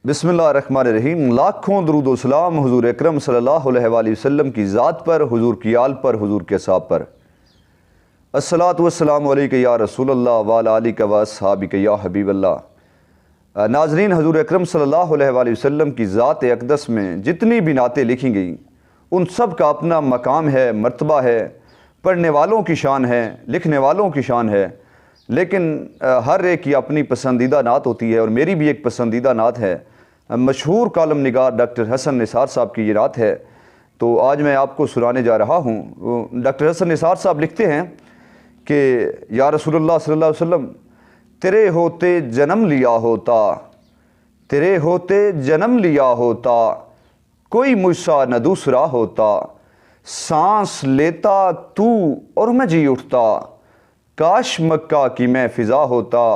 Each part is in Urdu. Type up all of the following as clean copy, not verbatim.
بسم اللہ الرحمن الرحیم۔ لاکھوں درود و سلام حضور اکرم صلی اللہ علیہ وآلہ وسلم کی ذات پر، حضور کی آل پر، حضور کے اصحاب پر۔ الصلاۃ والسلام علیک یا رسول اللہ وعلی آلک و اصحابک یا حبیب اللہ۔ ناظرین، حضور اکرم صلی اللہ علیہ وآلہ وسلم کی ذات اقدس میں جتنی بھی نعتیں لکھی گئیں ان سب کا اپنا مقام ہے، مرتبہ ہے، پڑھنے والوں کی شان ہے، لکھنے والوں کی شان ہے، لیکن ہر ایک کی اپنی پسندیدہ نعت ہوتی ہے، اور میری بھی ایک پسندیدہ نعت ہے۔ مشہور کالم نگار ڈاکٹر حسن نثار صاحب کی یہ نعت ہے، تو آج میں آپ کو سنانے جا رہا ہوں۔ ڈاکٹر حسن نثار صاحب لکھتے ہیں کہ یا رسول اللہ صلی اللہ علیہ وسلم، تیرے ہوتے جنم لیا ہوتا، تیرے ہوتے جنم لیا ہوتا، کوئی مجھ سا نہ دوسرا ہوتا، سانس لیتا تو اور میں جی اٹھتا، کاش مکہ کی میں فضا ہوتا،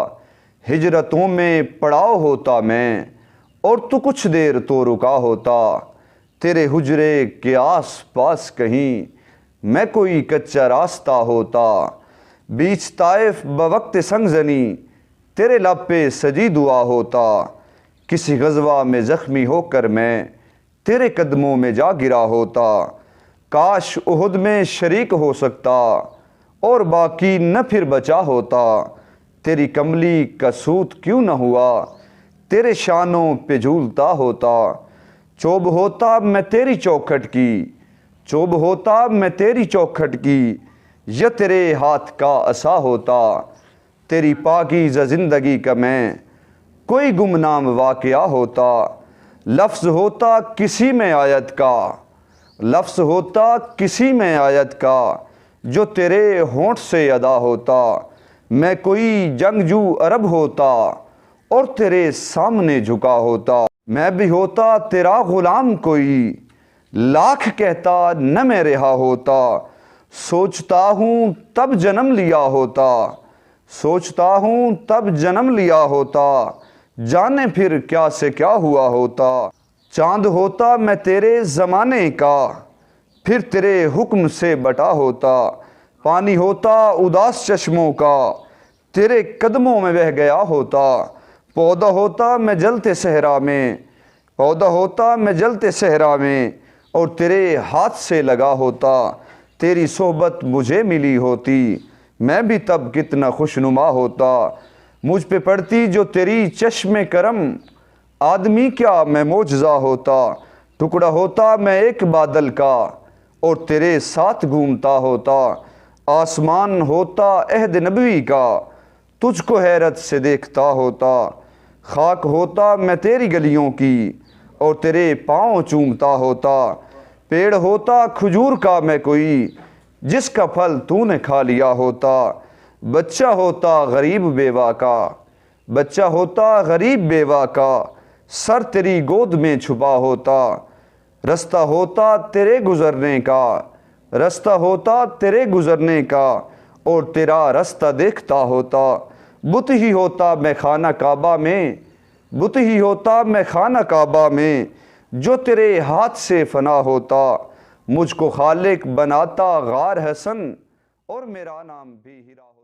ہجرتوں میں پڑاؤ ہوتا میں، اور تو کچھ دیر تو رکا ہوتا، تیرے حجرے کے آس پاس کہیں میں کوئی کچا راستہ ہوتا، بیچ طائف بوقت سنگزنی تیرے لب پہ سجی دعا ہوتا، کسی غزوہ میں زخمی ہو کر میں تیرے قدموں میں جا گرا ہوتا، کاش احد میں شریک ہو سکتا اور باقی نہ پھر بچا ہوتا، تیری کملی کا سوت کیوں نہ ہوا، تیرے شانوں پہ جھولتا ہوتا، چوب ہوتا میں تیری چوکھٹ کی، چوب ہوتا میں تیری چوکھٹ کی، یا تیرے ہاتھ کا عصا ہوتا، تیری پاکیزہ زندگی کا میں کوئی گمنام واقعہ ہوتا، لفظ ہوتا کسی میں آیت کا، لفظ ہوتا کسی میں آیت کا، جو تیرے ہونٹ سے ادا ہوتا، میں کوئی جنگجو عرب ہوتا اور تیرے سامنے جھکا ہوتا، میں بھی ہوتا تیرا غلام کوئی، لاکھ کہتا نہ میں رہا ہوتا، سوچتا ہوں تب جنم لیا ہوتا، سوچتا ہوں تب جنم لیا ہوتا، جانے پھر کیا سے کیا ہوا ہوتا، چاند ہوتا میں تیرے زمانے کا، پھر تیرے حکم سے بٹا ہوتا، پانی ہوتا اداس چشموں کا، تیرے قدموں میں بہہ گیا ہوتا، پودا ہوتا میں جلتے صحرا میں، پودا ہوتا میں جلتے صحرا میں، اور تیرے ہاتھ سے لگا ہوتا، تیری صحبت مجھے ملی ہوتی، میں بھی تب کتنا خوشنما ہوتا، مجھ پہ پڑتی جو تیری چشم کرم، آدمی کیا میں معجزہ ہوتا، ٹکڑا ہوتا میں ایک بادل کا اور تیرے ساتھ گھومتا ہوتا، آسمان ہوتا عہد نبوی کا، تجھ کو حیرت سے دیکھتا ہوتا، خاک ہوتا میں تیری گلیوں کی اور تیرے پاؤں چومتا ہوتا، پیڑ ہوتا کھجور کا میں کوئی جس کا پھل تو نے کھا لیا ہوتا، بچہ ہوتا غریب بیوہ کا، بچہ ہوتا غریب بیوہ کا، سر تیری گود میں چھپا ہوتا، رستہ ہوتا تیرے گزرنے کا، رستہ ہوتا تیرے گزرنے کا، اور تیرا رستہ دیکھتا ہوتا، بت ہی ہوتا میں خانہ کعبہ میں، بت ہی ہوتا میں خانہ کعبہ میں، جو تیرے ہاتھ سے فنا ہوتا، مجھ کو خالق بناتا غار حسن اور میرا نام بھی ہیرا ہوتا۔